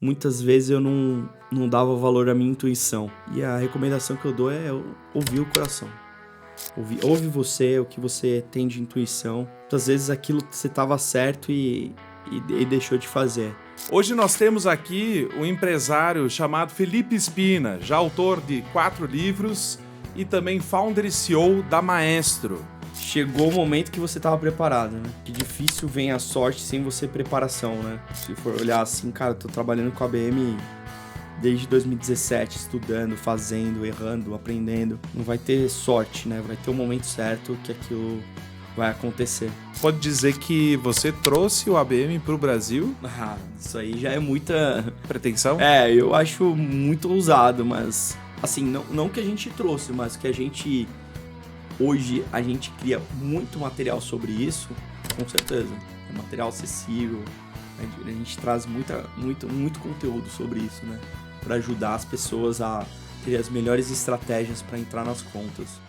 muitas vezes eu não dava valor à minha intuição. E a recomendação que eu dou é ouvir o coração. Ouve você, o que você tem de intuição. Muitas vezes aquilo que você estava certo e deixou de fazer. Hoje nós temos aqui um empresário chamado Felipe Spina, já autor de 4 livros e também founder e CEO da Maestro. Chegou o momento que você estava preparado, né? Que difícil vem a sorte sem você preparação, né? Se for olhar assim, cara, eu tô trabalhando com a ABM desde 2017, estudando, fazendo, errando, aprendendo. Não vai ter sorte, né? Vai ter um momento certo que aquilo vai acontecer. Pode dizer que você trouxe o ABM para o Brasil? Ah, isso aí já é muita pretensão? Eu acho muito ousado, mas assim, não que a gente trouxe, mas que hoje a gente cria muito material sobre isso, com certeza. É material acessível, a gente traz muito conteúdo sobre isso, né? Para ajudar as pessoas a ter as melhores estratégias para entrar nas contas.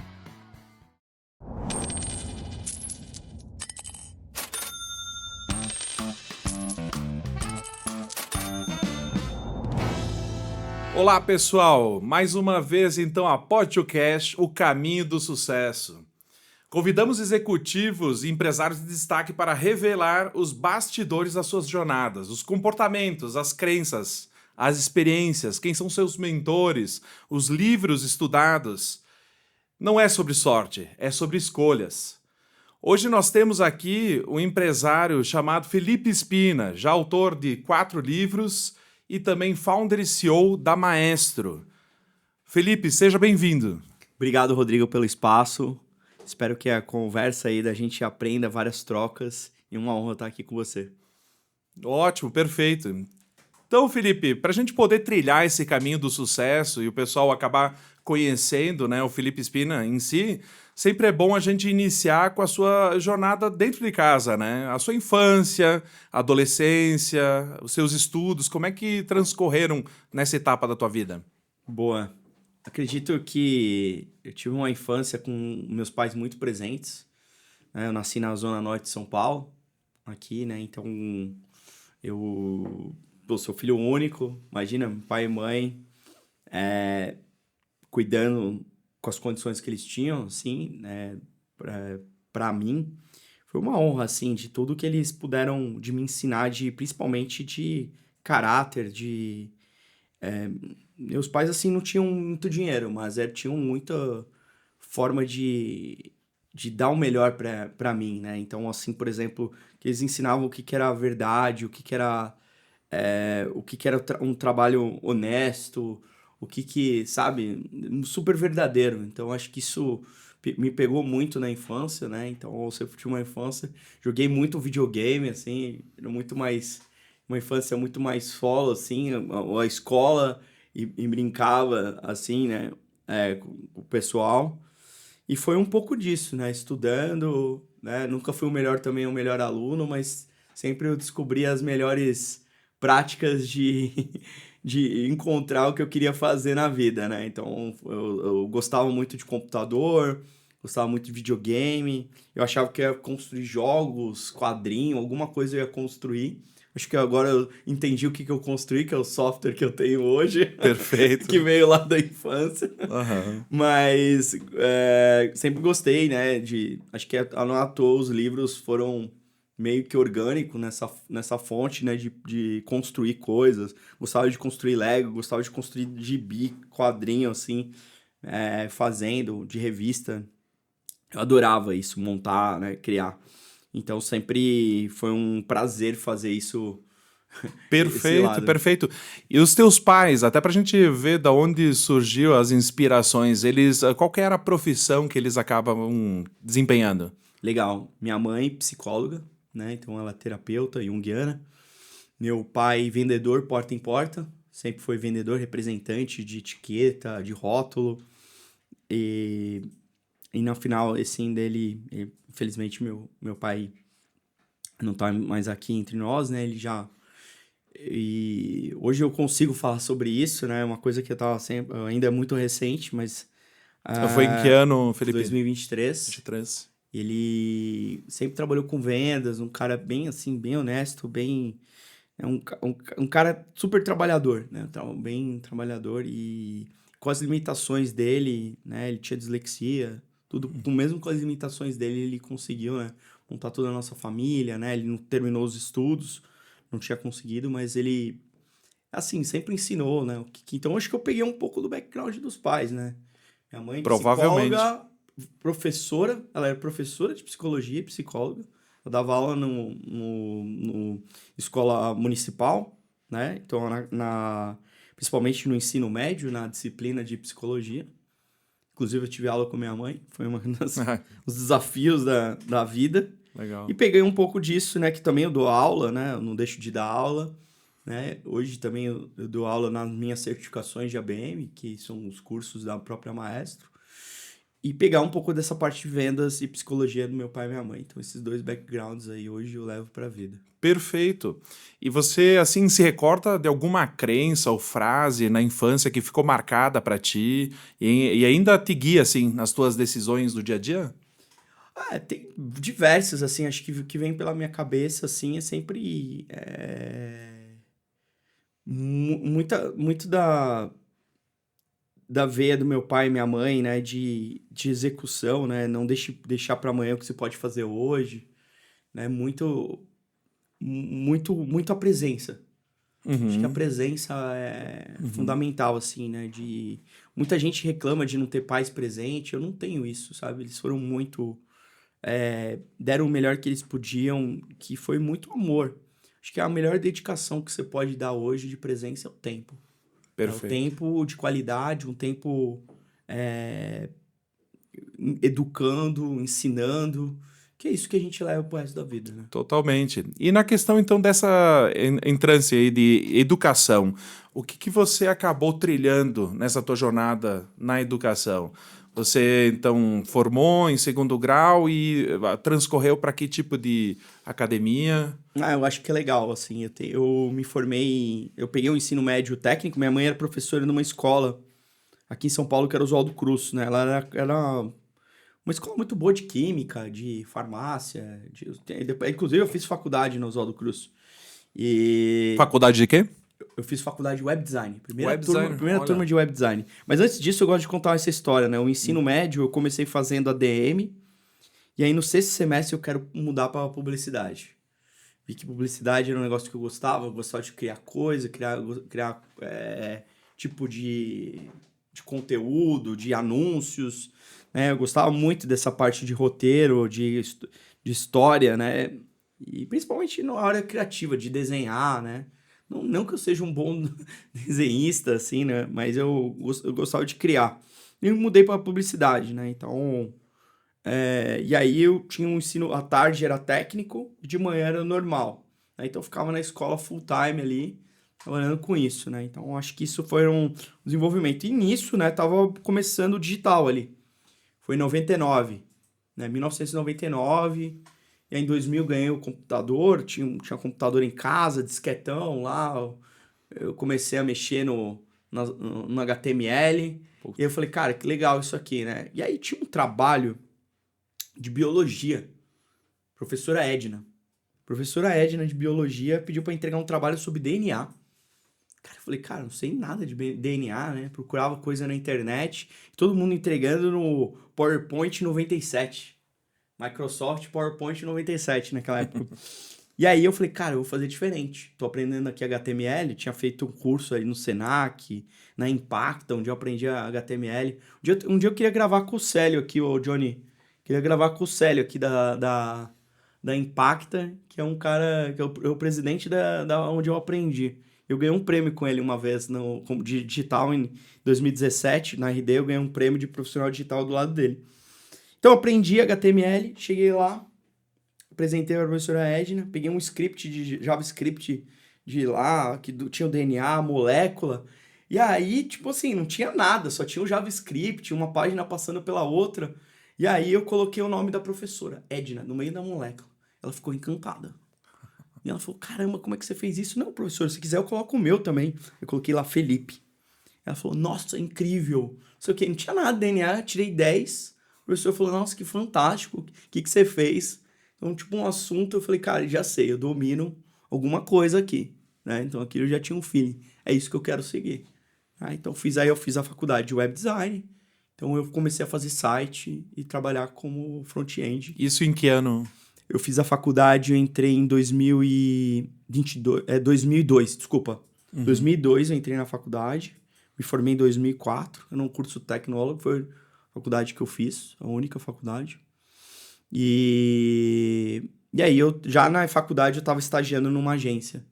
Olá pessoal, mais uma vez então a podcast O Caminho do Sucesso. Convidamos executivos e empresários de destaque para revelar os bastidores das suas jornadas, os comportamentos, as crenças, as experiências, quem são seus mentores, os livros estudados. Não é sobre sorte, é sobre escolhas. Hoje nós temos aqui um empresário chamado Felipe Spina, já autor de 4 livros e também founder e CEO da Maestro. Felipe, seja bem-vindo. Obrigado, Rodrigo, pelo espaço. Espero que a conversa aí da gente aprenda várias trocas e uma honra estar aqui com você. Ótimo, perfeito. Então, Felipe, para a gente poder trilhar esse caminho do sucesso e o pessoal acabar conhecendo, né, o Felipe Spina em si, sempre é bom a gente iniciar com a sua jornada dentro de casa, né? A sua infância, adolescência, os seus estudos, como é que transcorreram nessa etapa da tua vida? Boa. Acredito que eu tive uma infância com meus pais muito presentes, né? Eu nasci na Zona Norte de São Paulo, aqui, né? Então, eu sou filho único, imagina, pai e mãe, cuidando com as condições que eles tinham, assim, né? Pra mim, foi uma honra, assim, de tudo que eles puderam de me ensinar, principalmente de caráter, meus pais, assim, não tinham muito dinheiro, mas tinham muita forma de dar o melhor pra mim, né? Então, assim, por exemplo, que eles ensinavam o que que era a verdade, o que que era um trabalho honesto, sabe, super verdadeiro. Então, acho que isso me pegou muito na infância, né? Então, eu sempre tive uma infância, joguei muito videogame, assim, era muito mais, uma infância muito mais solo, assim, a escola e brincava, assim, né, com o pessoal. E foi um pouco disso, né? Estudando, né? Nunca fui o melhor aluno, mas sempre eu descobri as melhores práticas de encontrar o que eu queria fazer na vida, né? Então, eu gostava muito de computador, gostava muito de videogame. Eu achava que eu ia construir jogos, quadrinho, alguma coisa eu ia construir. Acho que agora eu entendi o que que eu construí, que é o software que eu tenho hoje, Perfeito. que veio lá da infância. Uhum. Mas sempre gostei, né? Acho que não à toa os livros foram meio que orgânicos nessa fonte, né? De construir coisas. Gostava de construir Lego, gostava de construir gibi, quadrinho, assim, fazendo, de revista. Eu adorava isso, montar, né? Criar. Então sempre foi um prazer fazer isso, esse Perfeito, lado. perfeito. E os teus pais, até pra gente ver da onde surgiu as inspirações, qual que era a profissão que eles acabam desempenhando? Legal. Minha mãe, psicóloga, né? Então ela é terapeuta junguiana. Meu pai, vendedor porta em porta. Sempre foi vendedor, representante de etiqueta, de rótulo. E, e no final, assim, infelizmente, meu pai não tá mais aqui entre nós, né? E hoje eu consigo falar sobre isso, né? Uma coisa que eu tava sempre, ainda é muito recente, mas Foi em que ano, Felipe? 2023. 23. Ele sempre trabalhou com vendas, um cara bem assim, bem honesto, bem É um cara super trabalhador, né? Bem trabalhador e com as limitações dele, né? Ele tinha dislexia, tudo, mesmo com as limitações dele, ele conseguiu, né? Montar toda a nossa família, né? Ele não terminou os estudos, não tinha conseguido, mas ele, assim, sempre ensinou, né? Então, acho que eu peguei um pouco do background dos pais, né? Minha mãe, Provavelmente. psicóloga, professora, ela era professora de psicologia e psicóloga. Eu dava aula no escola municipal, né? Então, principalmente no ensino médio, na disciplina de psicologia. Inclusive, eu tive aula com minha mãe, foi um dos desafios da vida. E Legal. peguei um pouco disso, né? Que também eu dou aula, né? Eu não deixo de dar aula, né? Hoje também eu dou aula nas minhas certificações de ABM, que são os cursos da própria Maestro. E pegar um pouco dessa parte de vendas e psicologia do meu pai e minha mãe. Então, esses dois backgrounds aí hoje eu levo pra vida. Perfeito. E você, assim, se recorda de alguma crença ou frase na infância que ficou marcada para ti e ainda te guia, assim, nas tuas decisões do dia a dia? Tem diversas, assim, acho que o que vem pela minha cabeça, assim, é sempre muito da veia do meu pai e minha mãe, né, de execução, né, não deixar para amanhã o que você pode fazer hoje, né, muito a presença. Acho que a Uhum, presença é uhum. fundamental, assim, né, muita gente reclama de não ter pais presentes, eu não tenho isso, sabe, eles foram deram o melhor que eles podiam, que foi muito amor. Acho que a melhor dedicação que você pode dar hoje de presença é o tempo. É o Perfeito. tempo de qualidade, um tempo é, educando, ensinando, que é isso que a gente leva pro resto da vida, né? Totalmente. E na questão, então, dessa entrância aí de educação, o que que você acabou trilhando nessa tua jornada na educação? Você, então, formou em segundo grau e transcorreu para que tipo de academia? Eu acho que é legal, assim, eu me formei, eu peguei o ensino médio técnico, minha mãe era professora numa escola aqui em São Paulo, que era Oswaldo Cruz, né? Ela era uma escola muito boa de química, de farmácia, inclusive eu fiz faculdade no Oswaldo Cruz. E Faculdade de quê? eu fiz faculdade de web design, Web designer, primeira turma olha. de web design. Mas antes disso, eu gosto de contar essa história, né? O ensino médio, eu comecei fazendo ADM, e aí no sexto semestre eu quero mudar para publicidade. Vi que publicidade era um negócio que eu gostava de criar coisa, criar tipo de conteúdo, de anúncios, né? Eu gostava muito dessa parte de roteiro, de história, né? E principalmente na área criativa, de desenhar, né? Não que eu seja um bom desenhista, assim, né? Mas eu gostava de criar. E mudei para publicidade, né? Então, e aí eu tinha um ensino, à tarde era técnico, de manhã era normal, né? Então eu ficava na escola full time ali, trabalhando com isso, né? Então acho que isso foi um desenvolvimento. E nisso, né, tava começando o digital ali. Foi em 99, né? 1999. E aí em 2000 ganhei o computador, tinha computador em casa, disquetão lá. Eu comecei a mexer no HTML. E aí eu falei, cara, que legal isso aqui, né? E aí tinha um trabalho de biologia, professora Edna. Professora Edna de biologia pediu para entregar um trabalho sobre DNA. Cara, eu falei, cara, não sei nada de DNA, né? Procurava coisa na internet, todo mundo entregando no PowerPoint 97. Microsoft PowerPoint 97 naquela época. E aí eu falei, cara, eu vou fazer diferente. Tô aprendendo aqui HTML, tinha feito um curso aí no Senac, na Impacta, onde eu aprendi HTML. Um dia eu queria gravar com o Célio aqui, ô Johnny. Queria gravar com o Célio aqui da Impacta, que é um cara, que é o presidente da onde eu aprendi. Eu ganhei um prêmio com ele uma vez como de digital em 2017, na RD eu ganhei um prêmio de profissional digital do lado dele. Então eu aprendi HTML, cheguei lá, apresentei a professora Edna, peguei um script de JavaScript de lá, tinha o DNA, a molécula, e aí, tipo assim, não tinha nada, só tinha o JavaScript, uma página passando pela outra, e aí eu coloquei o nome da professora, Edna, no meio da molécula. Ela ficou encantada. E ela falou, caramba, como é que você fez isso? Não, professor, se quiser eu coloco o meu também. Eu coloquei lá Felipe. Ela falou, nossa, incrível. Não sei o quê, não tinha nada de DNA, tirei 10. O professor falou, nossa, que fantástico, o que você fez? Então, tipo, um assunto, eu falei, cara, já sei, eu domino alguma coisa aqui. né? Então aquilo já tinha um feeling. É isso que eu quero seguir. Então eu fiz a faculdade de web design. Então eu comecei a fazer site e trabalhar como front-end. Isso em que ano? Eu fiz a faculdade, eu entrei em 2002, desculpa. 2002 eu entrei na faculdade, me formei em 2004, era um curso tecnólogo, foi a faculdade que eu fiz, a única faculdade. E aí eu já na faculdade eu estava estagiando numa agência.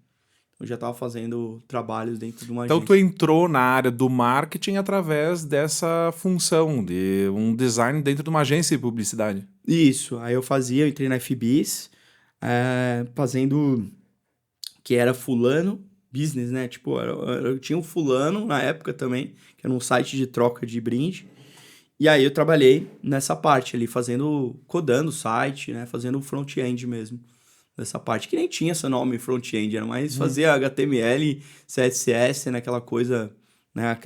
Eu já estava fazendo trabalhos dentro de uma Então agência. tu entrou na área do marketing através dessa função de um design dentro de uma agência de publicidade. Isso, aí eu entrei na FBIS, fazendo que era fulano business, né? Tipo, eu tinha um fulano na época também, que era um site de troca de brinde. E aí eu trabalhei nessa parte ali, codando o site, né? Fazendo o front-end mesmo. Dessa parte, que nem tinha esse nome front-end, era mais fazer HTML, CSS, né? Aquela coisa, né?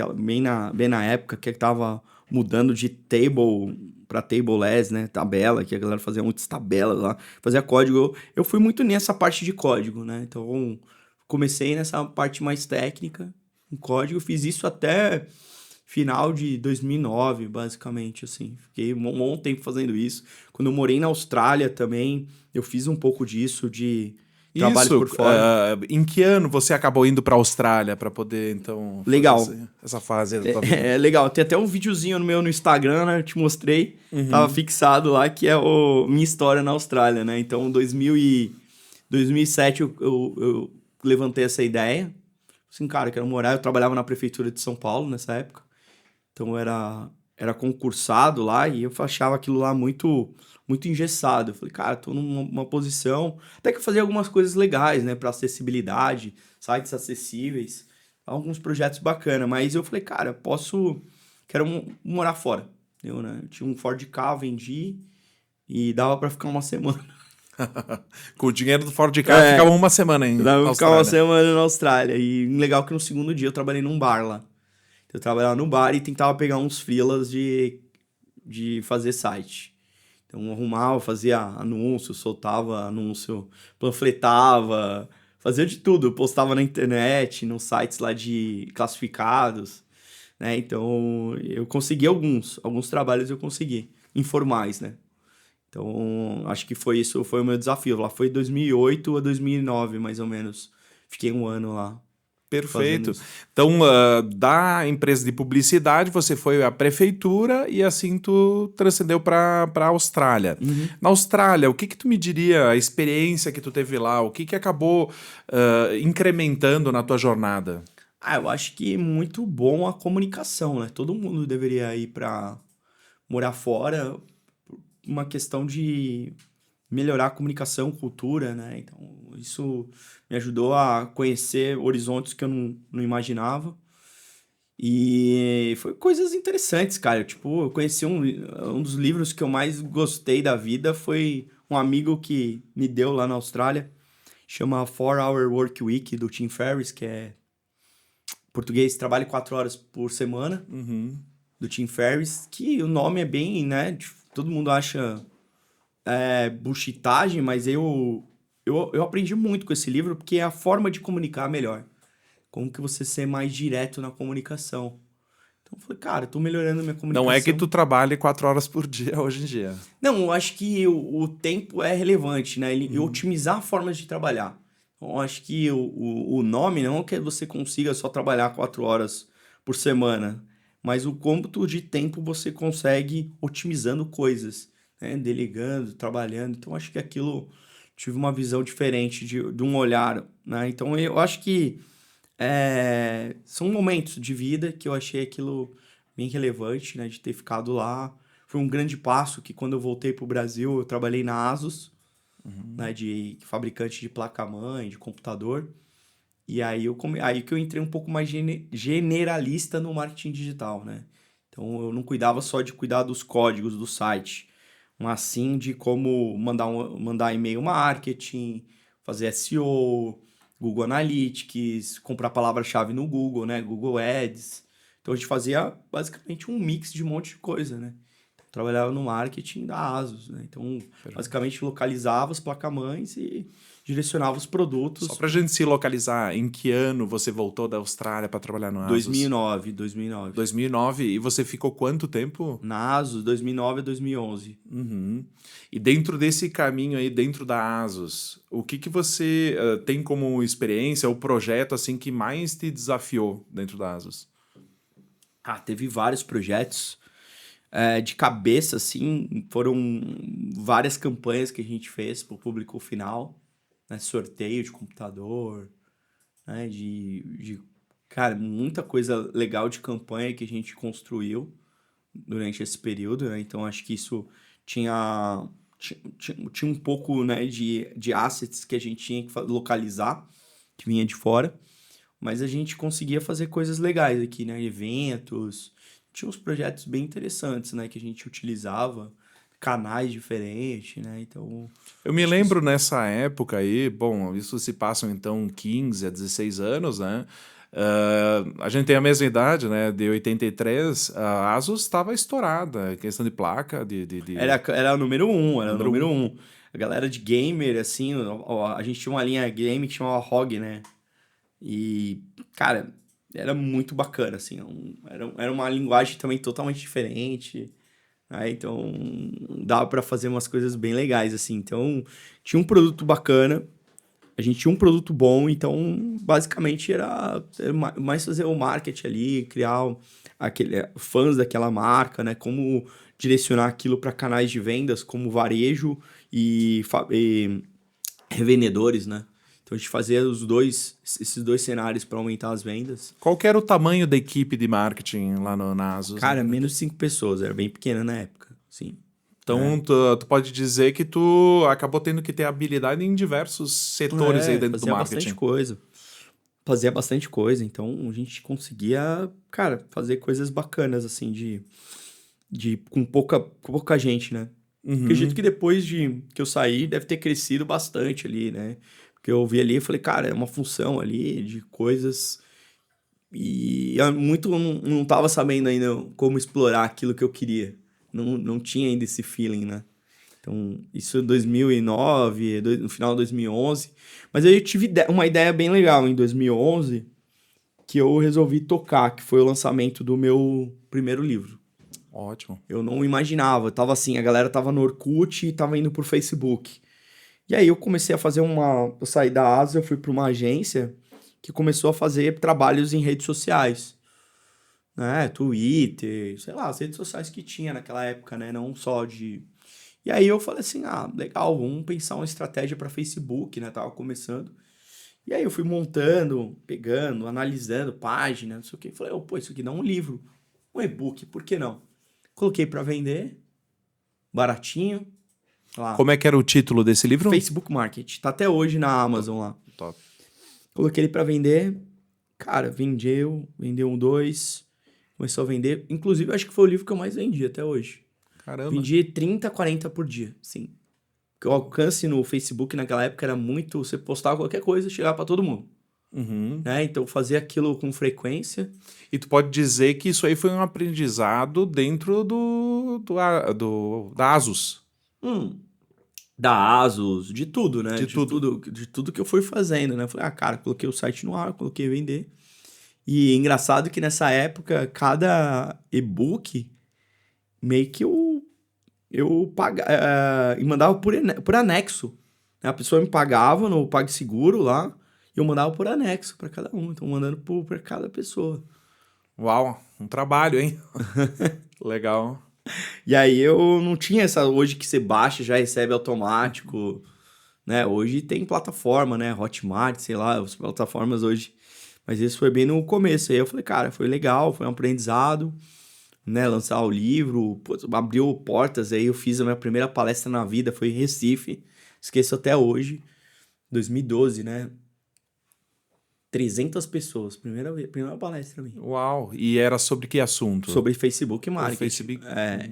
Bem na época que tava mudando de table para tableless, né? Tabela, que a galera fazia muitas tabelas lá, fazia código. Eu fui muito nessa parte de código, né? Então, comecei nessa parte mais técnica, em código, fiz isso até final de 2009, basicamente, assim. Fiquei um bom tempo fazendo isso. Quando eu morei na Austrália também, eu fiz um pouco disso, de trabalhos por fora. Em que ano você acabou indo para a Austrália para poder, então, Legal. fazer essa fase da tua vida? É legal. Tem até um videozinho no Instagram, né? Eu te mostrei. Tava fixado lá, que é minha história na Austrália, né? Então, 2007 eu levantei essa ideia. Assim, cara, eu quero morar. Eu trabalhava na prefeitura de São Paulo nessa época. Então, era concursado lá e eu achava aquilo lá muito engessado. Eu falei, cara, tô numa posição... Até que eu fazia algumas coisas legais, né? Para acessibilidade, sites acessíveis, alguns projetos bacanas. Mas eu falei, cara, quero morar fora. Eu tinha um Ford Ka, vendi e dava para ficar uma semana. Com o dinheiro do Ford Ka, ficava uma semana em Dava pra ficar uma Austrália. semana na Austrália. E legal que no segundo dia eu trabalhei num bar lá. Eu trabalhava no bar e tentava pegar uns freelas de fazer site. Então, eu arrumava, fazia anúncio, soltava anúncio, panfletava, fazia de tudo. Eu postava na internet, nos sites lá de classificados, né? Então, eu consegui alguns trabalhos eu consegui, informais, né? Então, acho que foi o meu desafio. Lá foi 2008 a 2009, mais ou menos. Fiquei um ano lá. Perfeito. Fazendo. Então, da empresa de publicidade, você foi à prefeitura e assim tu transcendeu para a Austrália. Na Austrália, o que tu me diria, a experiência que tu teve lá, o que acabou incrementando na tua jornada? Eu acho que é muito bom a comunicação, né? Todo mundo deveria ir para morar fora, uma questão de melhorar a comunicação, cultura, né? Então, isso me ajudou a conhecer horizontes que eu não imaginava. E foi coisas interessantes, cara. Tipo, eu conheci um dos livros que eu mais gostei da vida foi um amigo que me deu lá na Austrália. Chama 4-Hour Work Week, do Tim Ferriss, que é português, trabalhe 4 horas por semana, do Tim Ferriss, que o nome é bem, né? Todo mundo acha buchitagem, mas eu aprendi muito com esse livro, porque é a forma de comunicar melhor. Como que você ser mais direto na comunicação. Então eu falei, cara, eu tô melhorando minha comunicação. Não é que tu trabalhe 4 horas por dia hoje em dia. Não, eu acho que o tempo é relevante, né? E otimizar formas de trabalhar. Então, eu acho que o nome não é que você consiga só trabalhar 4 horas por semana, mas o quanto de tempo você consegue otimizando coisas, né? Delegando, trabalhando. Então, acho que aquilo tive uma visão diferente de um olhar, né? Então, eu acho que são momentos de vida que eu achei aquilo bem relevante, né? De ter ficado lá. Foi um grande passo que quando eu voltei para o Brasil, eu trabalhei na Asus, né? De fabricante de placa-mãe, de computador. E aí que eu entrei um pouco mais generalista no marketing digital, né? Então, eu não cuidava só de cuidar dos códigos do site, mas sim de como mandar e-mail marketing, fazer SEO, Google Analytics, comprar palavra-chave no Google, né? Google Ads. Então, a gente fazia basicamente um mix de um monte de coisa, né? Então, trabalhava no marketing da Asus, né? Então, basicamente, localizava as placas-mães e direcionava os produtos. Só pra gente se localizar, em que ano você voltou da Austrália para trabalhar no Asus? 2009. 2009, e você ficou quanto tempo? Na Asus, 2009 a 2011. Uhum. E dentro desse caminho aí, dentro da Asus, o que você tem como experiência, o projeto assim que mais te desafiou dentro da Asus? Teve vários projetos. De cabeça, assim, foram várias campanhas que a gente fez para o público final, né? Sorteio de computador, né? Cara, muita coisa legal de campanha que a gente construiu durante esse período, né? Então, acho que isso tinha um pouco, né, de assets que a gente tinha que localizar, que vinha de fora, mas a gente conseguia fazer coisas legais aqui, né? Eventos, tinha uns projetos bem interessantes, né? Que a gente utilizava, canais diferentes, né? Então, Eu me acho que lembro nessa época aí, bom, isso se passam então 15 a 16 anos, né? A gente tem a mesma idade, né? De 83, a Asus estava estourada, questão de placa, era o número um, era o número número um. um. A galera de gamer, assim, a gente tinha uma linha game que chamava ROG, né? E, cara, era muito bacana, assim. Era uma linguagem também totalmente diferente. Né? Então, dava pra fazer umas coisas bem legais, assim. Então, tinha um produto bacana, a gente tinha um produto bom, então, basicamente, era mais fazer o marketing ali, criar fãs daquela marca, né? Como direcionar aquilo para canais de vendas, como varejo e revendedores, né? Então, a gente fazia esses dois cenários para aumentar as vendas. Qual que era o tamanho da equipe de marketing lá na Asus? Cara, Né? menos de 5 pessoas, era bem pequena na época, sim. Então, tu pode dizer que tu acabou tendo que ter habilidade em diversos setores aí dentro do Fazia bastante marketing. coisa. Fazia bastante coisa, então a gente conseguia, cara, fazer coisas bacanas, assim, com pouca gente, né? Acredito que depois que eu saí, deve ter crescido bastante ali, né? Porque eu vi ali e falei, cara, é uma função ali de coisas. E eu não tava sabendo ainda como explorar aquilo que eu queria. Não tinha ainda esse feeling, né? Então, isso em 2009, no final de 2011. Mas aí eu tive uma ideia bem legal em 2011 que eu resolvi tocar, que foi o lançamento do meu primeiro livro. Ótimo. Eu não imaginava, tava assim, a galera tava no Orkut e tava indo pro Facebook. E aí eu comecei a fazer eu saí da Asa, eu fui para uma agência que começou a fazer trabalhos em redes sociais, né? Twitter, sei lá, as redes sociais que tinha naquela época, né? Não só de... E aí eu falei assim, legal, vamos pensar uma estratégia para Facebook, né? Tava começando. E aí eu fui montando, pegando, analisando página, não sei o que. Falei, pô, isso aqui dá um livro, um e-book, por que não? Coloquei para vender, baratinho, lá. Como é que era o título desse livro? Facebook Market, tá até hoje na Amazon lá. Top. Coloquei ele para vender, cara, vendeu dois, começou a vender. Inclusive, eu acho que foi o livro que eu mais vendi até hoje. Caramba. Vendi 30, 40 por dia, sim. Porque o alcance no Facebook naquela época era muito... Você postava qualquer coisa e chegava para todo mundo. Né? Então, fazer aquilo com frequência. E tu pode dizer que isso aí foi um aprendizado dentro da Asus. Da Asus, de tudo, né? De tudo. De tudo que eu fui fazendo, né? Eu falei, cara, coloquei o site no ar, coloquei vender. E engraçado que nessa época, cada e-book, meio que eu pagava, e mandava por anexo. Né? A pessoa me pagava no PagSeguro lá, e eu mandava por anexo para cada um. Então, mandando para cada pessoa. Uau, um trabalho, hein? Legal. E aí eu não tinha essa... Hoje que você baixa, já recebe automático, né? Hoje tem plataforma, né? Hotmart, sei lá, as plataformas hoje. Mas isso foi bem no começo. Aí eu falei, cara, foi legal, foi um aprendizado, né? Lançar o livro, pô, abriu portas. Aí eu fiz a minha primeira palestra na vida, foi em Recife. Esqueço até hoje, 2012, né? 300 pessoas, primeira palestra minha. Uau, e era sobre que assunto? Sobre Facebook Marketing. Facebook.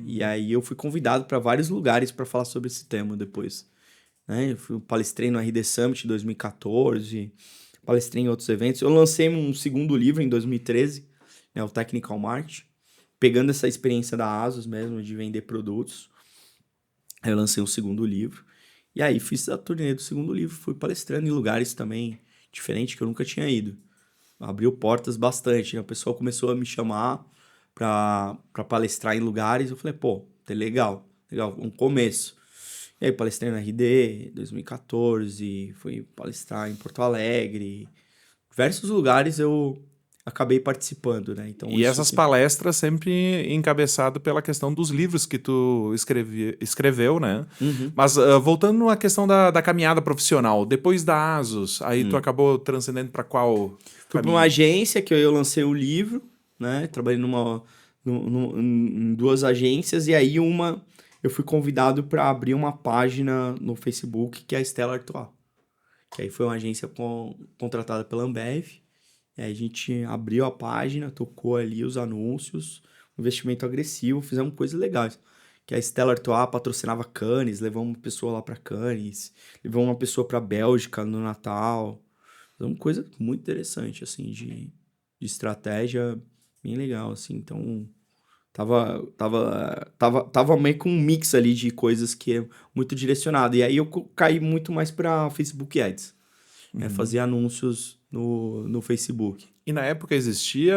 E aí eu fui convidado para vários lugares para falar sobre esse tema depois. Né? Eu palestrei no RD Summit em 2014, palestrei em outros eventos. Eu lancei um segundo livro em 2013, né, o Technical Marketing, pegando essa experiência da Asus mesmo, de vender produtos. Aí eu lancei um segundo livro. E aí fiz a turnê do segundo livro, fui palestrando em lugares também diferentes que eu nunca tinha ido. Abriu portas bastante, né? O pessoal começou a me chamar pra palestrar em lugares. Eu falei, pô, é legal, um começo. E aí palestrei na RD 2014, fui palestrar em Porto Alegre. Diversos lugares eu acabei participando, né? Então E isso essas palestras sempre encabeçado pela questão dos livros que tu escreveu, né? Uhum. Mas voltando à questão da caminhada profissional, depois da Asus, aí tu acabou transcendendo para qual Fui para uma caminho? agência que eu lancei o livro, né? Trabalhei em duas agências e aí eu fui convidado para abrir uma página no Facebook que é a Stella Artois. Que aí foi uma agência contratada pela Ambev. E aí a gente abriu a página, tocou ali os anúncios, investimento agressivo, fizemos coisas legais. Que a Stella Artois patrocinava Cannes, levou uma pessoa lá para Cannes, levou uma pessoa para Bélgica no Natal. Fizemos coisa muito interessante, assim, de estratégia bem legal, assim. Então, tava meio com um mix ali de coisas que é muito direcionado. E aí eu caí muito mais para Facebook Ads, né? Fazer anúncios no Facebook. E na época existia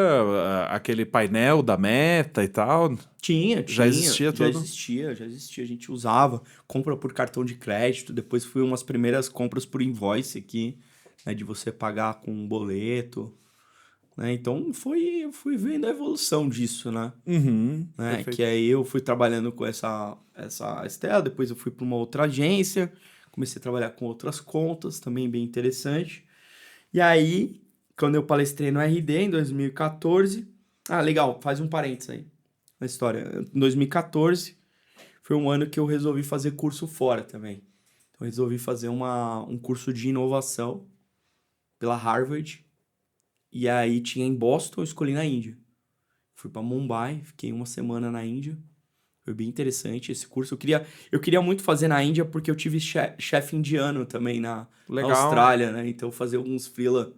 aquele painel da Meta e tal? Tinha, Já tinha, existia já tudo? existia, já existia. A gente usava, compra por cartão de crédito, depois foi umas primeiras compras por invoice aqui, né? De você pagar com um boleto, né? Então fui vendo a evolução disso, né? Uhum, Que perfeito. aí eu fui trabalhando com essa Estela, depois eu fui para uma outra agência, comecei a trabalhar com outras contas, também bem interessante. E aí, quando eu palestrei no RD em 2014, legal, faz um parênteses aí na história. Em 2014 foi um ano que eu resolvi fazer curso fora também. Então eu resolvi fazer um curso de inovação pela Harvard, e aí tinha em Boston, eu escolhi na Índia. Fui para Mumbai, fiquei uma semana na Índia. Foi bem interessante esse curso. Eu queria muito fazer na Índia porque eu tive chefe indiano também na Legal. Austrália, né? Então fazer alguns freela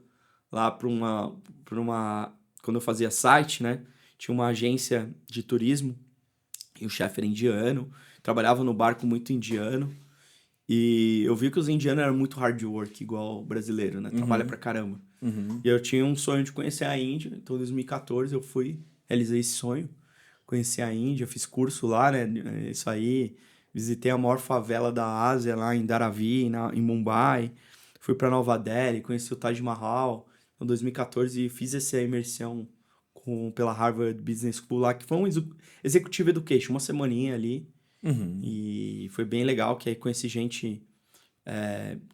lá para uma quando eu fazia site, né? Tinha uma agência de turismo e o chefe era indiano, trabalhava no barco muito indiano. E eu vi que os indianos eram muito hard work, igual o brasileiro, né? Trabalha Uhum, pra caramba. uhum. E eu tinha um sonho de conhecer a Índia, então em 2014 eu fui, realizei esse sonho, conheci a Índia, fiz curso lá, né? Isso aí, visitei a maior favela da Ásia, lá em Dharavi, em Mumbai, fui para Nova Delhi, conheci o Taj Mahal. Em 2014 fiz essa imersão pela Harvard Business School lá, que foi um Executive Education, uma semaninha ali, Uhum. e foi bem legal, que aí conheci gente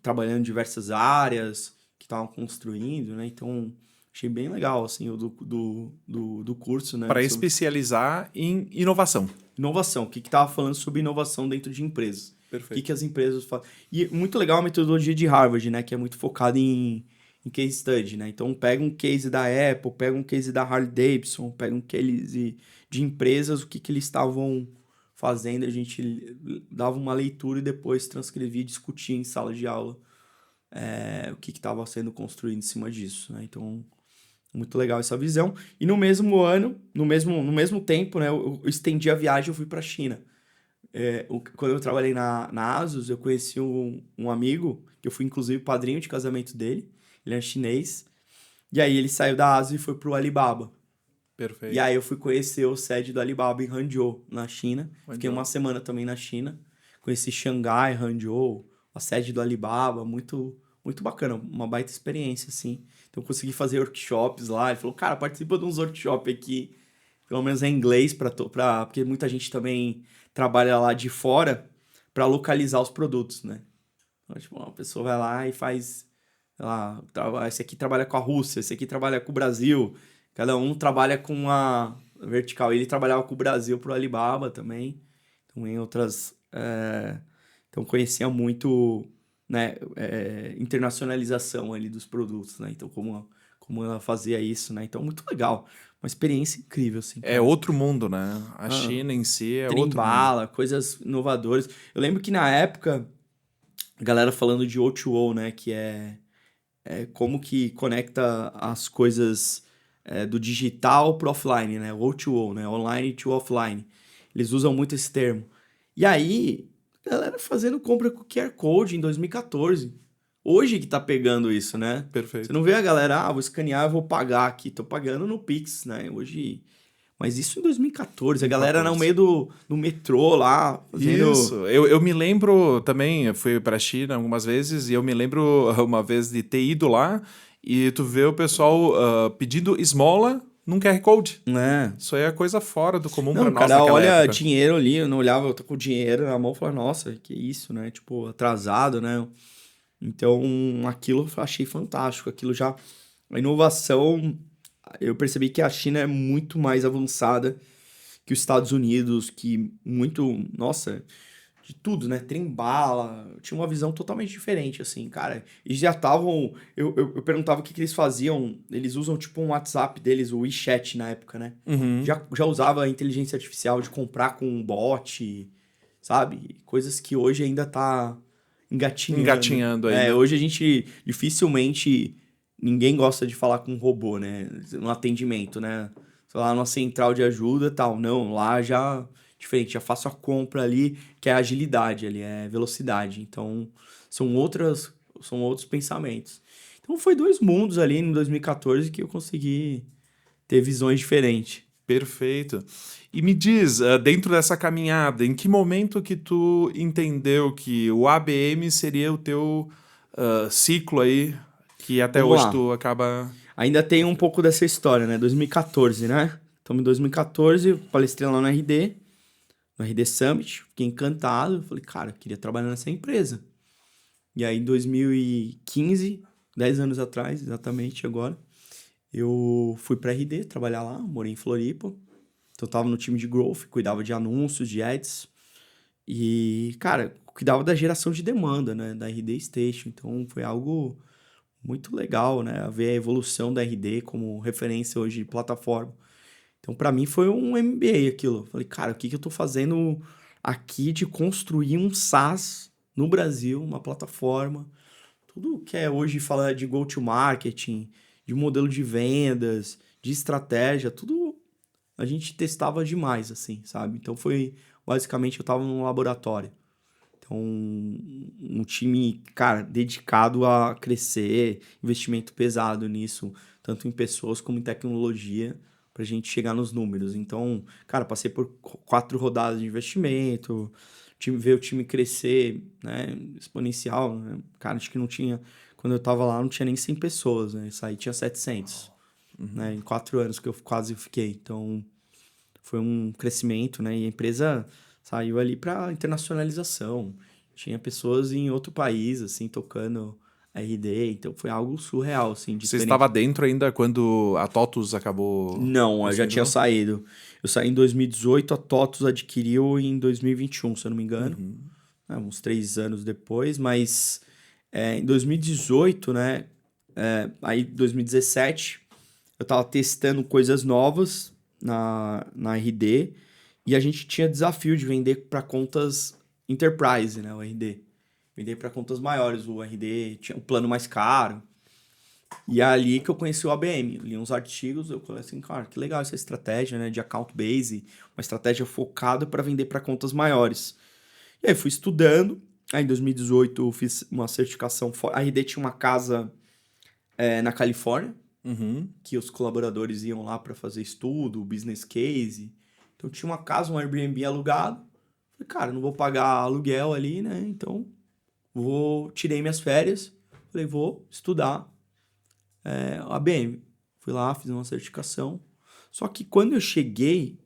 trabalhando em diversas áreas que estavam construindo, né? Então, achei bem legal, assim, o do curso, né? Para Sobre especializar em inovação. inovação. O que estava falando sobre inovação dentro de empresas. O que Perfeito. as empresas fazem. E muito legal a metodologia de Harvard, né? Que é muito focada em case study, né? Então, pega um case da Apple, pega um case da Harley Davidson, pega um case de empresas, o que eles estavam fazendo, a gente dava uma leitura e depois transcrevia e discutia em sala de aula o que estava sendo construído em cima disso, né? Então, muito legal essa visão. E no mesmo ano, no mesmo tempo, né, eu estendi a viagem, eu fui para a China. Quando eu trabalhei na Asus, eu conheci um amigo, que eu fui inclusive padrinho de casamento dele, ele é chinês, e aí ele saiu da Asus e foi pro Alibaba. E Perfeito. aí eu fui conhecer o sede do Alibaba em Hangzhou, na China. Fiquei uma Mandiol. semana também na China. Conheci Xangai, Hangzhou, a sede do Alibaba, muito muito bacana, uma baita experiência assim. Então eu consegui fazer workshops lá. Ele falou: "Cara, participa de uns workshops aqui, pelo menos em inglês para porque muita gente também trabalha lá de fora para localizar os produtos, né?" Então, tipo, uma pessoa vai lá e faz, sei lá, esse aqui trabalha com a Rússia, esse aqui trabalha com o Brasil, cada um trabalha com uma vertical. Ele trabalhava com o Brasil pro Alibaba também, então em outras. Então conhecia muito, né, internacionalização ali dos produtos, né? Então como ela fazia isso, né? Então muito legal, uma experiência incrível, assim, É cara. outro mundo, né? A Ah, China em si é outro mundo. Trem-bala, coisas inovadoras. Eu lembro que na época a galera falando de O2O, né, que é como que conecta as coisas do digital pro offline, né? O O2O, né? Online to offline. Eles usam muito esse termo. E aí, galera fazendo compra com QR Code em 2014. Hoje que tá pegando isso, né? Você Perfeito. não vê a galera, vou escanear, eu vou pagar aqui. Tô pagando no Pix, né? Hoje. Mas isso em 2014. A galera no 14. meio do metrô lá, fazendo. Isso, eu me lembro também, eu fui pra China algumas vezes, e eu me lembro uma vez de ter ido lá e tu vê o pessoal pedindo esmola num QR Code. Né? Isso aí é coisa fora do comum Não, pra o nós cara naquela olha época. dinheiro ali, eu não olhava, eu tô com dinheiro na mão e falava, nossa, que isso, né? Tipo, atrasado, né? Então, aquilo eu achei fantástico. Aquilo já. A inovação, eu percebi que a China é muito mais avançada que os Estados Unidos, que muito. Nossa, de tudo, né? Trem-bala. Eu tinha uma visão totalmente diferente, assim, cara. Eles já estavam. Eu perguntava o que eles faziam. Eles usam tipo um WhatsApp deles, o WeChat na época, né? Uhum. Já usava a inteligência artificial de comprar com um bot, sabe? Coisas que hoje ainda tá engatinhando. Engatinhando É, ainda. hoje a gente dificilmente ninguém gosta de falar com um robô, né? No atendimento, né? Sei lá, numa central de ajuda e tal. Não, lá já diferente, já faço a compra ali, que é agilidade ali, é velocidade. Então, são outros pensamentos. Então foi dois mundos ali em 2014 que eu consegui ter visões diferentes. Perfeito. E me diz, dentro dessa caminhada, em que momento que tu entendeu que o ABM seria o teu ciclo aí, que até Vamos hoje lá. tu acaba... Ainda tem um pouco dessa história, né? 2014, né? Então, em 2014, palestrei lá no RD Summit, fiquei encantado. Falei, cara, eu queria trabalhar nessa empresa. E aí, em 2015, 10 anos atrás, exatamente agora, eu fui pra RD trabalhar lá, morei em Floripa. Então, eu tava no time de growth, cuidava de anúncios, de ads. E, cara, cuidava da geração de demanda, né? Da RD Station. Então, foi algo muito legal, né? Ver a evolução da RD como referência hoje de plataforma. Então, para mim, foi um MBA aquilo. Falei, cara, o que que eu tô fazendo aqui de construir um SaaS no Brasil, uma plataforma? Tudo que é hoje falar de go-to-marketing, de modelo de vendas, de estratégia, tudo a gente testava demais, assim, sabe? Então, foi basicamente eu tava num laboratório. Então, um time, cara, dedicado a crescer, investimento pesado nisso, tanto em pessoas como em tecnologia, pra gente chegar nos números. Então, cara, passei por 4 rodadas de investimento, ver o time crescer, né, exponencial, né? Cara, acho que não tinha, quando eu tava lá, não tinha nem 100 pessoas, né? Isso aí tinha 700, né, em 4 anos que eu quase fiquei. Então, foi um crescimento, né? E a empresa saiu ali para internacionalização. Tinha pessoas em outro país, assim, tocando RD. Então foi algo surreal, assim, de Você estava experiência. dentro ainda quando a TOTUS acabou Não, eu já consumindo, tinha não? saído. Eu saí em 2018, a TOTUS adquiriu em 2021, se eu não me engano. Uhum. Né, uns 3 anos depois, mas em 2018, né? Aí 2017, eu tava testando coisas novas na RD e a gente tinha desafio de vender para contas enterprise, né? O RD. Vender para contas maiores. O RD tinha um plano mais caro. E é ali que eu conheci o ABM. Li uns artigos, eu falei assim, cara, que legal essa estratégia, né? De account base, uma estratégia focada para vender para contas maiores. E aí fui estudando. Aí em 2018 eu fiz uma certificação. A RD tinha uma casa na Califórnia, Uhum. que os colaboradores iam lá para fazer estudo, business case. Então tinha uma casa, um Airbnb alugado. Falei, cara, não vou pagar aluguel ali, né? Então tirei minhas férias. Falei, vou estudar ABM. Fui lá, fiz uma certificação. Só que quando eu cheguei,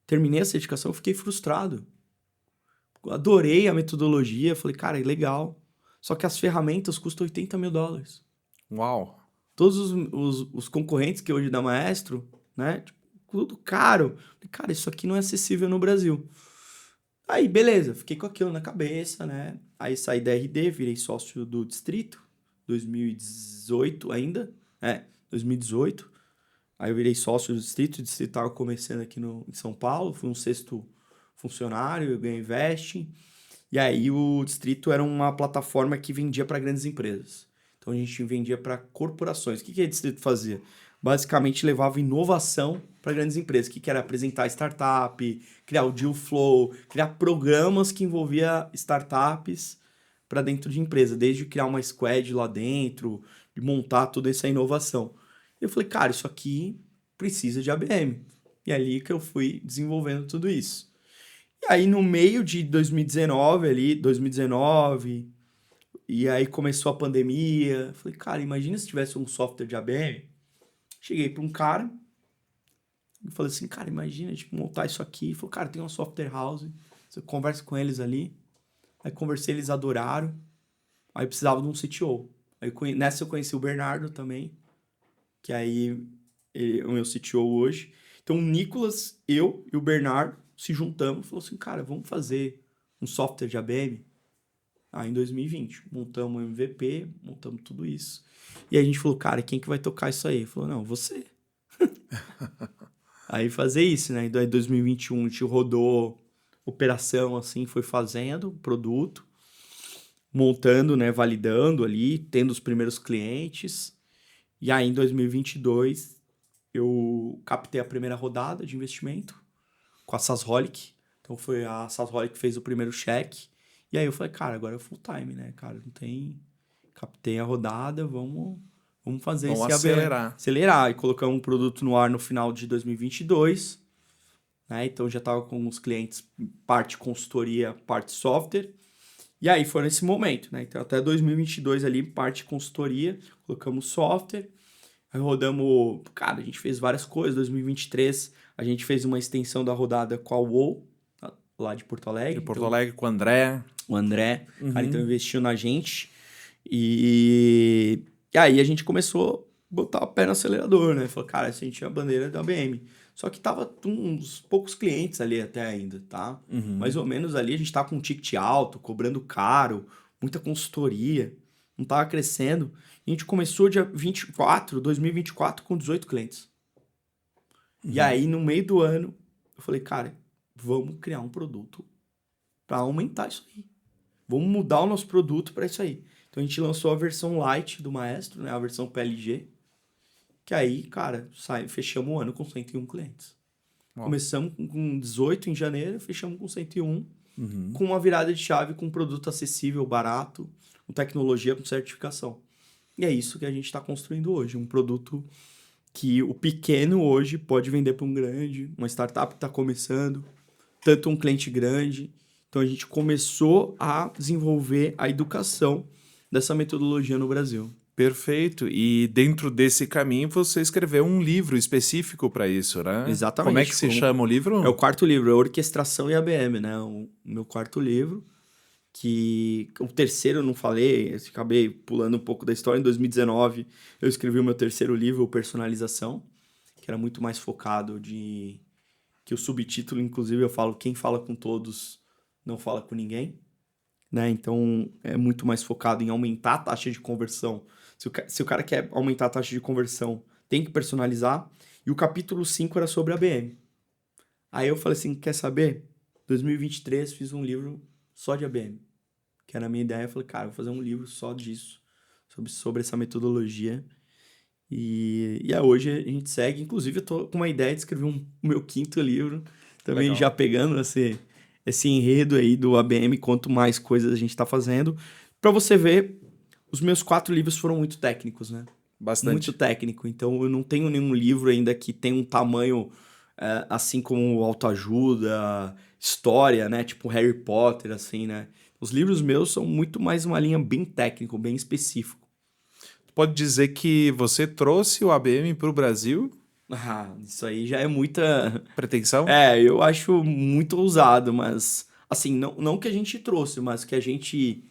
terminei a certificação, eu fiquei frustrado. Eu adorei a metodologia, falei, cara, é legal. Só que as ferramentas custam US$ 80 mil. Uau. Todos os concorrentes que hoje dá Maestro, né? Tipo, tudo caro. Falei, cara, isso aqui não é acessível no Brasil. Aí, beleza, fiquei com aquilo na cabeça, né? Aí saí da RD, virei sócio do Distrito, 2018 ainda. 2018. Aí eu virei sócio do Distrito, o Distrito estava começando aqui em São Paulo, fui um sexto funcionário, eu ganhei Invest. E aí o Distrito era uma plataforma que vendia para grandes empresas. Então a gente vendia para corporações. O que que o Distrito fazia? basicamente levava inovação para grandes empresas, que era apresentar startup, criar o deal flow, criar programas que envolvia startups para dentro de empresa, desde criar uma squad lá dentro, de montar toda essa inovação. Eu falei, cara, isso aqui precisa de ABM. E é ali que eu fui desenvolvendo tudo isso. E aí, no meio de 2019, e aí começou a pandemia. Falei, cara, imagina se tivesse um software de ABM. Cheguei para um cara e falei assim, cara, imagina, tipo, montar isso aqui. Ele falou, cara, tem uma software house, você conversa com eles ali. Aí conversei, eles adoraram. Aí precisava de um CTO. Aí nessa eu conheci o Bernardo também, que aí ele é o meu CTO hoje. Então o Nicolas, eu e o Bernardo se juntamos e falou assim, cara, vamos fazer um software de ABM? Aí em 2020, montamos o MVP, montamos tudo isso. E aí a gente falou, cara, quem que vai tocar isso aí? Ele falou, não, você. Aí fazer isso, né? Então, em 2021 a gente rodou operação, assim, foi fazendo o produto, montando, né? Validando ali, tendo os primeiros clientes. E aí em 2022 eu captei a primeira rodada de investimento com a SaaSholic. Então foi a SaaSholic que fez o primeiro cheque. E aí eu falei, cara, agora é full time, né, cara? Não tem... Captei a rodada, vamos fazer Vamos esse acelerar. acelerar. E colocamos um produto no ar no final de 2022, né? Então já estava com os clientes, parte consultoria, parte software. E aí foi nesse momento, né? Então até 2022 ali, parte consultoria, colocamos software. Aí rodamos... Cara, a gente fez várias coisas. 2023 a gente fez uma extensão da rodada com a UOL, lá de Porto Alegre. De Porto Alegre com o André. O André, cara, então investiu na gente. E aí a gente começou a botar o pé no acelerador, né? Falou, cara, a gente tinha a bandeira da ABM. Só que tava uns poucos clientes ali até ainda, tá? Mais ou menos ali a gente tava com um ticket alto, cobrando caro, muita consultoria, não tava crescendo. E a gente começou dia 2024, com 18 clientes. E aí, no meio do ano, eu falei, cara, vamos criar um produto para aumentar isso aí. Vamos mudar o nosso produto para isso aí. Então a gente lançou a versão Lite do Maestro, né? A versão PLG. Que aí, cara, fechamos o ano com 101 clientes. Uau. Começamos com 18 em janeiro, fechamos com 101. Com uma virada de chave, com um produto acessível, barato, com tecnologia, com certificação. E é isso que a gente está construindo hoje. Um produto que o pequeno hoje pode vender para um grande, uma startup que está começando, tanto um cliente grande. Então a gente começou a desenvolver a educação dessa metodologia no Brasil. Perfeito. E dentro desse caminho você escreveu um livro específico para isso, né? Exatamente. Como é que se chama o livro? É o quarto livro, é Orquestração e ABM, né? O meu quarto livro, que o terceiro eu não falei, eu acabei pulando um pouco da história. Em 2019 eu escrevi o meu terceiro livro, o Personalização, que era muito mais focado que o subtítulo, inclusive, eu falo, quem fala com todos não fala com ninguém, né? Então é muito mais focado em aumentar a taxa de conversão. Se o cara quer aumentar a taxa de conversão, tem que personalizar. E o capítulo 5 era sobre ABM. Aí eu falei assim, quer saber? 2023 fiz um livro só de ABM, que era a minha ideia. Eu falei, cara, vou fazer um livro só disso, sobre essa metodologia. E hoje a gente segue. Inclusive, eu tô com uma ideia de escrever o meu quinto livro, também Legal. já pegando esse enredo aí do ABM, quanto mais coisas a gente está fazendo. Para você ver, os meus 4 livros foram muito técnicos, né? Bastante. Muito técnico. Então, eu não tenho nenhum livro ainda que tenha um tamanho assim como autoajuda, história, né? Tipo Harry Potter, assim, né? Os livros meus são muito mais uma linha bem técnico, bem específico. Pode dizer que você trouxe o ABM para o Brasil? Ah, isso aí já é muita... Pretensão? Eu acho muito ousado, mas... Assim, não que a gente trouxe, mas que a gente...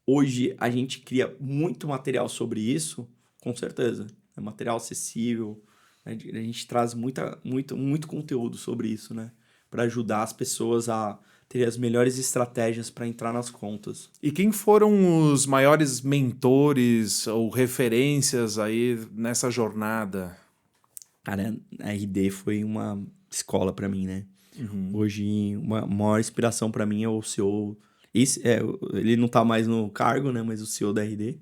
Hoje, a gente cria muito material sobre isso, com certeza. É material acessível, né? A gente traz muito conteúdo sobre isso, né? Para ajudar as pessoas a ter as melhores estratégias para entrar nas contas. E quem foram os maiores mentores ou referências aí nessa jornada? Cara, a RD foi uma escola para mim, né? Hoje, uma maior inspiração para mim é o CEO. Ele não tá mais no cargo, né? Mas o CEO da RD,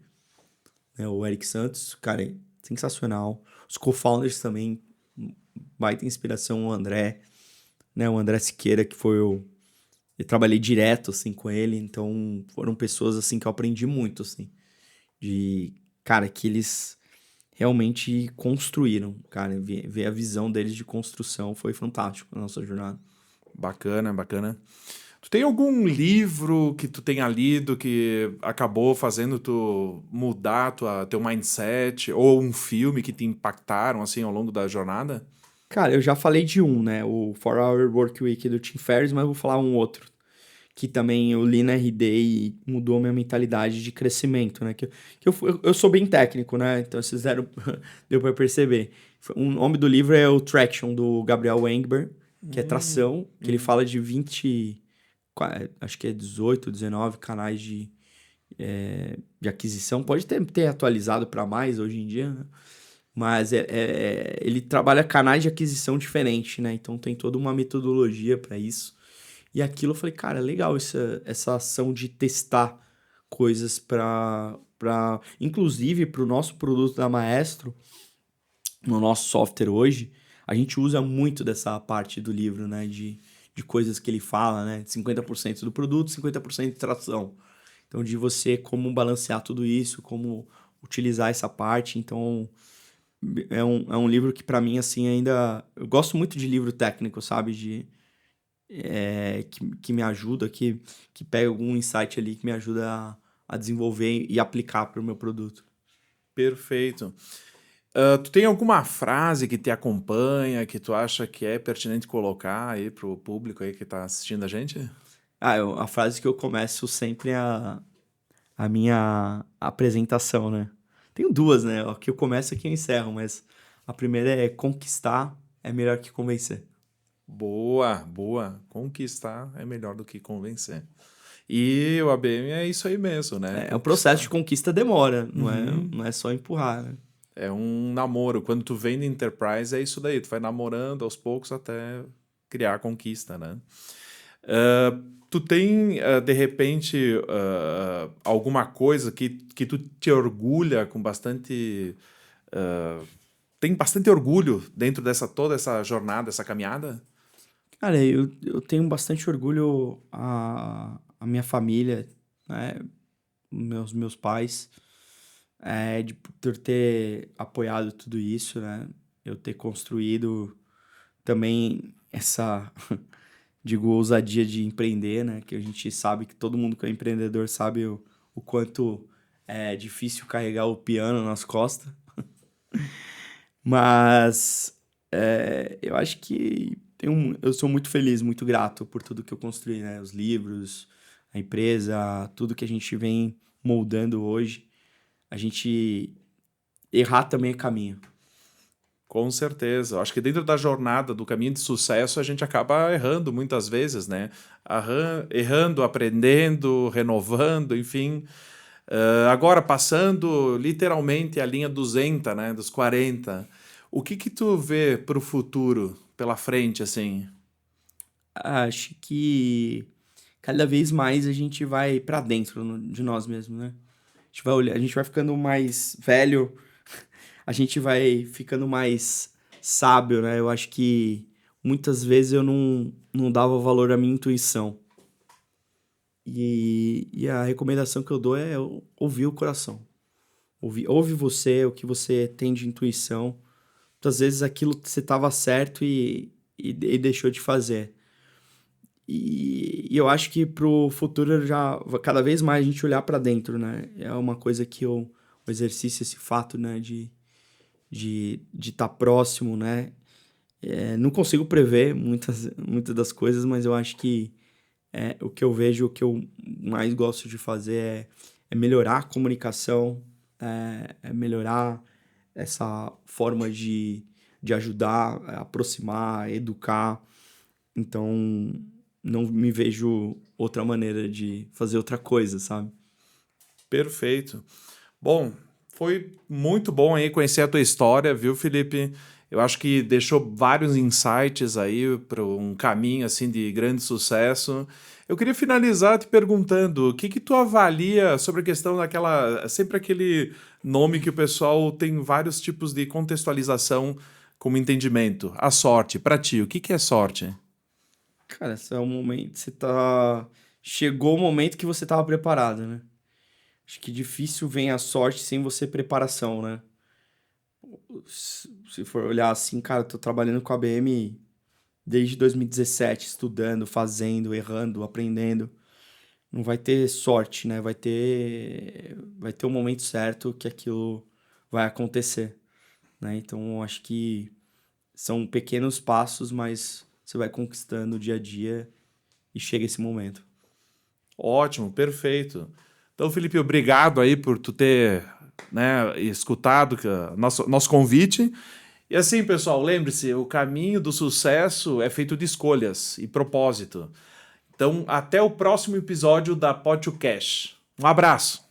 né? O Eric Santos. Cara, sensacional. Os co-founders também, baita inspiração, o André, né? O André Siqueira, que foi o... Eu trabalhei direto, assim, com ele, então foram pessoas, assim, que eu aprendi muito, assim, de, cara, que eles realmente construíram, cara, ver a visão deles de construção foi fantástico na nossa jornada. Bacana, bacana. Tu tem algum livro que tu tenha lido que acabou fazendo tu mudar teu mindset? Ou um filme que te impactaram, assim, ao longo da jornada? Cara, eu já falei de um, né, o 4 Hour Work Week do Tim Ferriss, mas eu vou falar um outro, que também eu li na RD e mudou minha mentalidade de crescimento, né, eu sou bem técnico, né, então vocês deram, deu pra perceber. O nome do livro é o Traction, do Gabriel Wengber, que é tração, que ele fala de 20, acho que é 18, 19 canais de aquisição. Pode ter atualizado para mais hoje em dia, né? Mas ele trabalha canais de aquisição diferentes, né? Então tem toda uma metodologia para isso. E aquilo eu falei, cara, legal essa ação de testar coisas inclusive para o nosso produto da Maestro, no nosso software hoje, a gente usa muito dessa parte do livro, né? De coisas que ele fala, né? 50% do produto, 50% de tração. Então, de você como balancear tudo isso, como utilizar essa parte. Então, é um livro que, para mim, assim, ainda... Eu gosto muito de livro técnico, sabe? Que me ajuda, que pega algum insight ali que me ajuda a desenvolver e aplicar para o meu produto. Perfeito. Tu tem alguma frase que te acompanha, que tu acha que é pertinente colocar aí pro público aí que tá assistindo a gente? A frase que eu começo sempre é a minha apresentação, né? Tenho duas, né? A que eu começo e a que eu encerro, mas a primeira é conquistar é melhor que convencer. Boa, boa. Conquistar é melhor do que convencer. E o ABM é isso aí mesmo, né? O processo de Conquistar. conquista demora, não é, Uhum. não é só empurrar, né? É um namoro. Quando tu vem de enterprise, é isso daí. Tu vai namorando aos poucos até criar a conquista, né? Ah, tu tem, de repente, alguma coisa que tu te orgulha com bastante... tem bastante orgulho dentro dessa toda essa jornada, essa caminhada? Cara, eu tenho bastante orgulho a minha família, né? Meus pais, de por ter apoiado tudo isso, né? Eu ter construído também essa, digo, ousadia de empreender, né? Que a gente sabe que todo mundo que é empreendedor sabe o quanto é difícil carregar o piano nas costas. Mas eu acho que eu sou muito feliz, muito grato por tudo que eu construí, né? Os livros, a empresa, tudo que a gente vem moldando hoje. A gente errar também é caminho. Com certeza. Eu acho que dentro da jornada do caminho de sucesso a gente acaba errando muitas vezes, né? Errando, aprendendo, renovando, enfim. Agora, passando literalmente a linha 200, né? Dos 40. O que tu vê para o futuro, pela frente, assim? Acho que cada vez mais a gente vai pra dentro de nós mesmos, né? A gente vai olhar, a gente vai ficando mais velho, a gente vai ficando mais sábio, né? Eu acho que muitas vezes eu não dava valor à minha intuição. E a recomendação que eu dou é ouvir o coração. Ouve você, o que você tem de intuição. Muitas vezes aquilo que você estava certo e deixou de fazer. E eu acho que pro futuro já cada vez mais a gente olhar para dentro, né? É uma coisa que o exercício, esse fato, né, de estar próximo, né? Não consigo prever muitas das coisas, mas eu acho que o que eu vejo, o que eu mais gosto de fazer é melhorar a comunicação, é melhorar essa forma de ajudar, aproximar, educar. Então, não me vejo outra maneira de fazer outra coisa, sabe? Perfeito. Bom, foi muito bom aí conhecer a tua história, viu, Felipe? Eu acho que deixou vários insights aí para um caminho assim de grande sucesso. Eu queria finalizar te perguntando, o que que tu avalia sobre a questão daquela, sempre aquele nome que o pessoal tem vários tipos de contextualização como entendimento. A sorte, pra ti, o que que é sorte? Cara, esse é o momento, você tá... Chegou o momento que você tava preparado, né? Acho que difícil vem a sorte sem você preparação, né? Se for olhar assim, cara, eu tô trabalhando com a BM desde 2017, estudando, fazendo, errando, aprendendo. Não vai ter sorte, né? Vai ter o momento certo que aquilo vai acontecer, né? Então, eu acho que são pequenos passos, mas você vai conquistando dia a dia e chega esse momento. Ótimo, perfeito. Então, Felipe, obrigado aí por tu ter, né, escutado nosso convite. E assim, pessoal, lembre-se, o caminho do sucesso é feito de escolhas e propósito. Então, até o próximo episódio da Podcast. Um abraço!